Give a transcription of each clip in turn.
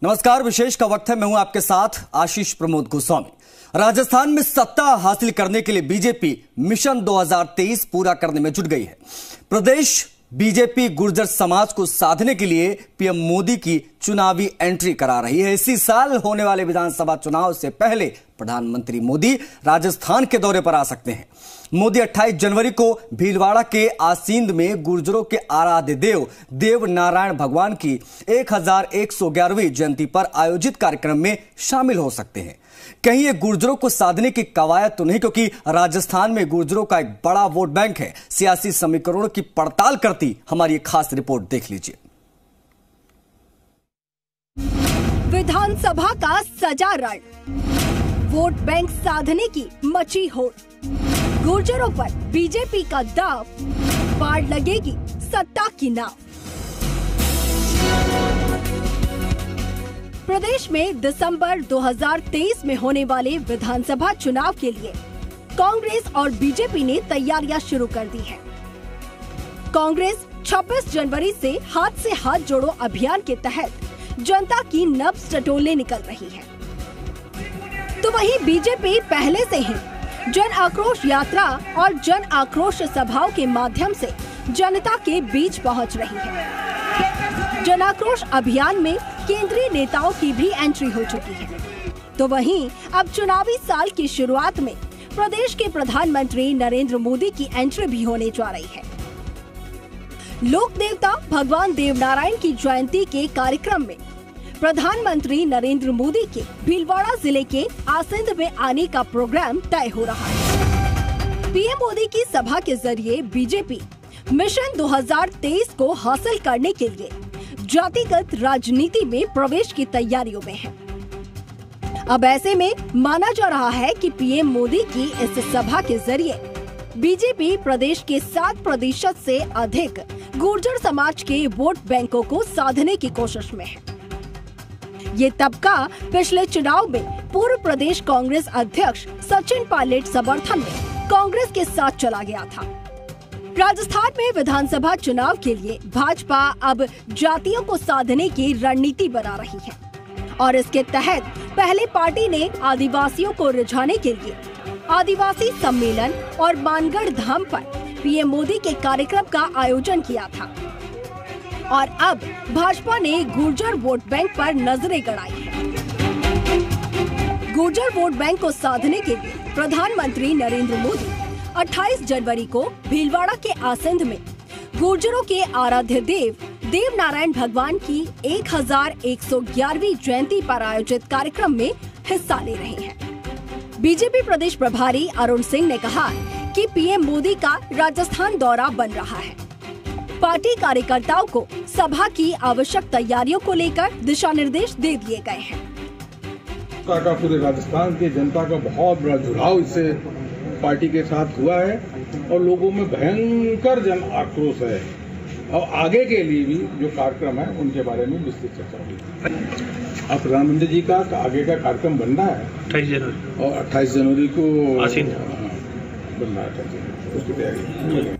नमस्कार, विशेष का वक्त है। मैं हूं आपके साथ आशीष प्रमोद गोस्वामी। राजस्थान में सत्ता हासिल करने के लिए बीजेपी मिशन 2023 पूरा करने में जुट गई है। प्रदेश बीजेपी गुर्जर समाज को साधने के लिए पीएम मोदी की चुनावी एंट्री करा रही है। इसी साल होने वाले विधानसभा चुनाव से पहले प्रधानमंत्री मोदी राजस्थान के दौरे पर आ सकते हैं। मोदी 28 जनवरी को भीलवाड़ा के आसींद में गुर्जरों के आराध्य देव देव नारायण भगवान की 1111वीं जयंती पर आयोजित कार्यक्रम में शामिल हो सकते हैं। कहीं ये गुर्जरों को साधने की कवायद तो नहीं, क्योंकि राजस्थान में गुर्जरों का एक बड़ा वोट बैंक है। सियासी समीकरणों की पड़ताल करती हमारी एक खास रिपोर्ट देख लीजिए। विधानसभा का सजा रण, वोट बैंक साधने की मची होड़, गुर्जरों पर बीजेपी का दाव, पार लगेगी सत्ता की नाव। प्रदेश में दिसंबर 2023 में होने वाले विधानसभा चुनाव के लिए कांग्रेस और बीजेपी ने तैयारियां शुरू कर दी हैं। कांग्रेस 26 जनवरी से हाथ जोड़ो अभियान के तहत जनता की नब्ज टटोलने निकल रही है, तो वहीं बीजेपी पहले से ही जन आक्रोश यात्रा और जन आक्रोश सभाओं के माध्यम से जनता के बीच पहुंच रही है। जन आक्रोश अभियान में केंद्रीय नेताओं की भी एंट्री हो चुकी है। तो वहीं अब चुनावी साल की शुरुआत में प्रदेश के प्रधानमंत्री नरेंद्र मोदी की एंट्री भी होने जा रही है। लोक देवता भगवान देवनारायण की जयंती के कार्यक्रम में प्रधानमंत्री नरेंद्र मोदी के भीलवाड़ा जिले के आसींद में आने का प्रोग्राम तय हो रहा है। पीएम मोदी की सभा के जरिए बीजेपी मिशन 2023 को हासिल करने के लिए जातिगत राजनीति में प्रवेश की तैयारियों में है। अब ऐसे में माना जा रहा है कि पीएम मोदी की इस सभा के जरिए बीजेपी प्रदेश के 7% से अधिक गुर्जर समाज के वोट बैंकों को साधने की कोशिश में है। ये तबका पिछले चुनाव में पूर्व प्रदेश कांग्रेस अध्यक्ष सचिन पायलट समर्थन में कांग्रेस के साथ चला गया था। राजस्थान में विधानसभा चुनाव के लिए भाजपा अब जातियों को साधने की रणनीति बना रही है और इसके तहत पहले पार्टी ने आदिवासियों को रिझाने के लिए आदिवासी सम्मेलन और मानगढ़ धाम पर पीएम मोदी के कार्यक्रम का आयोजन किया था और अब भाजपा ने गुर्जर वोट बैंक पर नजरें गड़ाई है। गुर्जर वोट बैंक को साधने के लिए प्रधानमंत्री नरेंद्र मोदी 28 जनवरी को भीलवाड़ा के आसींद में गुर्जरों के आराध्य देव देव नारायण भगवान की 1111वीं जयंती पर आयोजित कार्यक्रम में हिस्सा ले रहे हैं। बीजेपी प्रदेश प्रभारी अरुण सिंह ने कहा कि पीएम मोदी का राजस्थान दौरा बन रहा है। पार्टी कार्यकर्ताओं को सभा की आवश्यक तैयारियों को लेकर दिशा निर्देश दे दिए गए हैं। पूरे राजस्थान की जनता का बहुत बड़ा जुड़ाव इससे पार्टी के साथ हुआ है और लोगों में भयंकर जन आक्रोश है और आगे के लिए भी जो कार्यक्रम है उनके बारे में विस्तृत चर्चा हुई। अब प्रधानमंत्री जी का आगे का कार्यक्रम बन रहा है 28 जनवरी और 28 जनवरी को बन रहा है, उसकी तैयारी।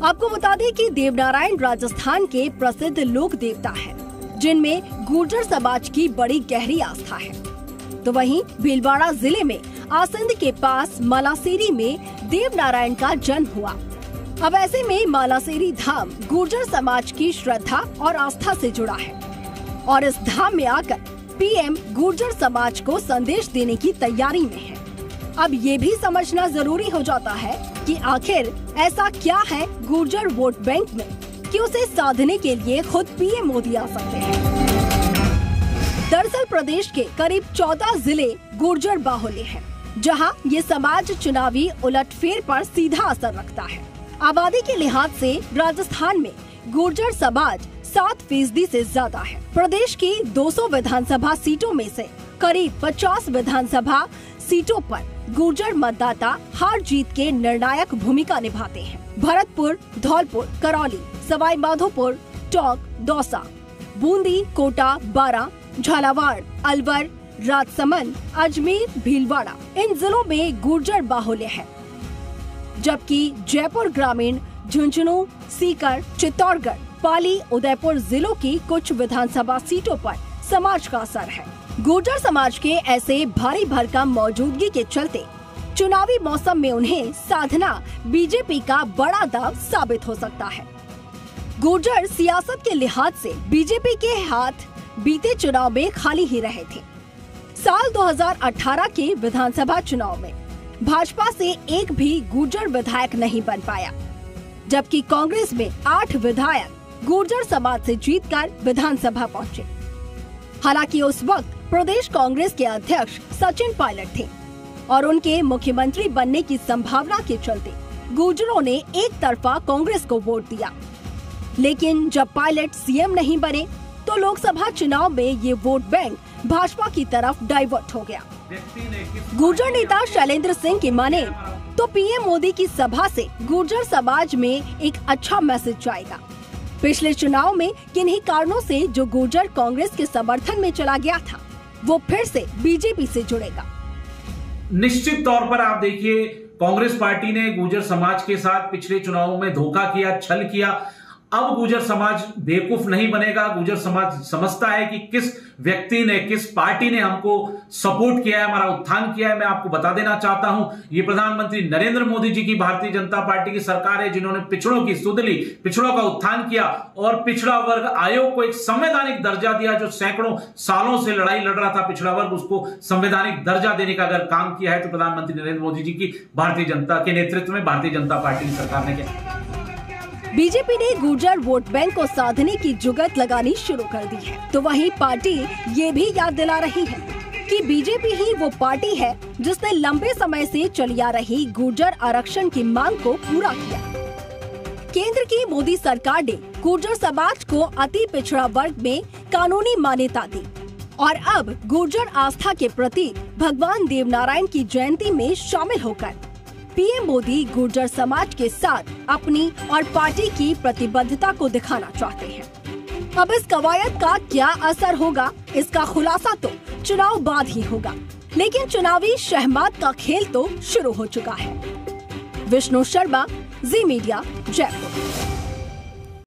आपको बता दें कि देवनारायण राजस्थान के प्रसिद्ध लोक देवता हैं, जिनमें गुर्जर समाज की बड़ी गहरी आस्था है। तो वहीं भीलवाड़ा जिले में आसींद के पास मालासेरी में देवनारायण का जन्म हुआ। अब ऐसे में मालासेरी धाम गुर्जर समाज की श्रद्धा और आस्था से जुड़ा है और इस धाम में आकर पीएम गुर्जर समाज को संदेश देने की तैयारी में है। अब ये भी समझना जरूरी हो जाता है कि आखिर ऐसा क्या है गुर्जर वोट बैंक में कि उसे साधने के लिए खुद पीएम मोदी आ सकते हैं। दरअसल प्रदेश के करीब 14 जिले गुर्जर बाहुल्य हैं, जहां ये समाज चुनावी उलटफेर पर सीधा असर रखता है। आबादी के लिहाज से राजस्थान में गुर्जर समाज 7% से ज्यादा है। प्रदेश की 200 विधानसभा सीटों में से करीब 50 विधानसभा सीटों पर गुर्जर मतदाता हार जीत के निर्णायक भूमिका निभाते हैं। भरतपुर, धौलपुर, करौली, सवाई माधोपुर, टोंक, दौसा, बूंदी, कोटा, बारां, झालावाड़, अलवर, राजसमंद, अजमेर, भीलवाड़ा इन जिलों में गुर्जर बाहुल्य है, जबकि जयपुर ग्रामीण, झुंझुनू, सीकर, चित्तौड़गढ़, पाली, उदयपुर जिलों की कुछ विधानसभा सीटों पर समाज का असर है। गुर्जर समाज के ऐसे भारी भरकम मौजूदगी के चलते चुनावी मौसम में उन्हें साधना बीजेपी का बड़ा दाव साबित हो सकता है। गुर्जर सियासत के लिहाज से बीजेपी के हाथ बीते चुनाव में खाली ही रहे थे। साल 2018 के विधानसभा चुनाव में भाजपा से एक भी गुर्जर विधायक नहीं बन पाया, जबकि कांग्रेस में 8 विधायक गुर्जर समाज से जीतकर विधानसभा पहुंचे। हालांकि उस वक्त प्रदेश कांग्रेस के अध्यक्ष सचिन पायलट थे और उनके मुख्यमंत्री बनने की संभावना के चलते गुर्जरों ने एक तरफा कांग्रेस को वोट दिया। लेकिन जब पायलट सीएम नहीं बने तो लोकसभा चुनाव में ये वोट बैंक भाजपा की तरफ डाइवर्ट हो गया। गुर्जर नेता शैलेंद्र सिंह की माने तो पीएम मोदी की सभा से गुर्जर समाज में एक अच्छा मैसेज जाएगा। पिछले चुनाव में किन्हीं कारणों से जो गुर्जर कांग्रेस के समर्थन में चला गया था, वो फिर से बीजेपी से जुड़ेगा। निश्चित तौर पर आप देखिए, कांग्रेस पार्टी ने गुर्जर समाज के साथ पिछले चुनावों में धोखा किया, छल किया। अब गुर्जर समाज बेवकूफ नहीं बनेगा। गुर्जर समाज समझता है कि किस व्यक्ति ने, किस पार्टी ने हमको सपोर्ट किया है, हमारा उत्थान किया है। मैं आपको बता देना चाहता हूं, ये प्रधानमंत्री नरेंद्र मोदी जी की भारतीय जनता पार्टी की सरकार है, जिन्होंने पिछड़ों की सुध ली, पिछड़ों का उत्थान किया और पिछड़ा वर्ग आयोग को एक संवैधानिक दर्जा दिया। जो सैकड़ों सालों से लड़ाई लड़ रहा था पिछड़ा वर्ग, उसको संवैधानिक दर्जा देने का अगर काम किया है तो प्रधानमंत्री नरेंद्र मोदी जी की भारतीय जनता के नेतृत्व में भारतीय जनता पार्टी की सरकार ने किया। बीजेपी ने गुर्जर वोट बैंक को साधने की जुगत लगानी शुरू कर दी है, तो वहीं पार्टी ये भी याद दिला रही है कि बीजेपी ही वो पार्टी है जिसने लंबे समय से चली आ रही गुर्जर आरक्षण की मांग को पूरा किया। केंद्र की मोदी सरकार ने गुर्जर समाज को अति पिछड़ा वर्ग में कानूनी मान्यता दी और अब गुर्जर आस्था के प्रतीक भगवान देवनारायण की जयंती में शामिल होकर पीएम मोदी गुर्जर समाज के साथ अपनी और पार्टी की प्रतिबद्धता को दिखाना चाहते हैं। अब इस कवायद का क्या असर होगा, इसका खुलासा तो चुनाव बाद ही होगा, लेकिन चुनावी शहमात का खेल तो शुरू हो चुका है। विष्णु शर्मा, जी मीडिया, जयपुर।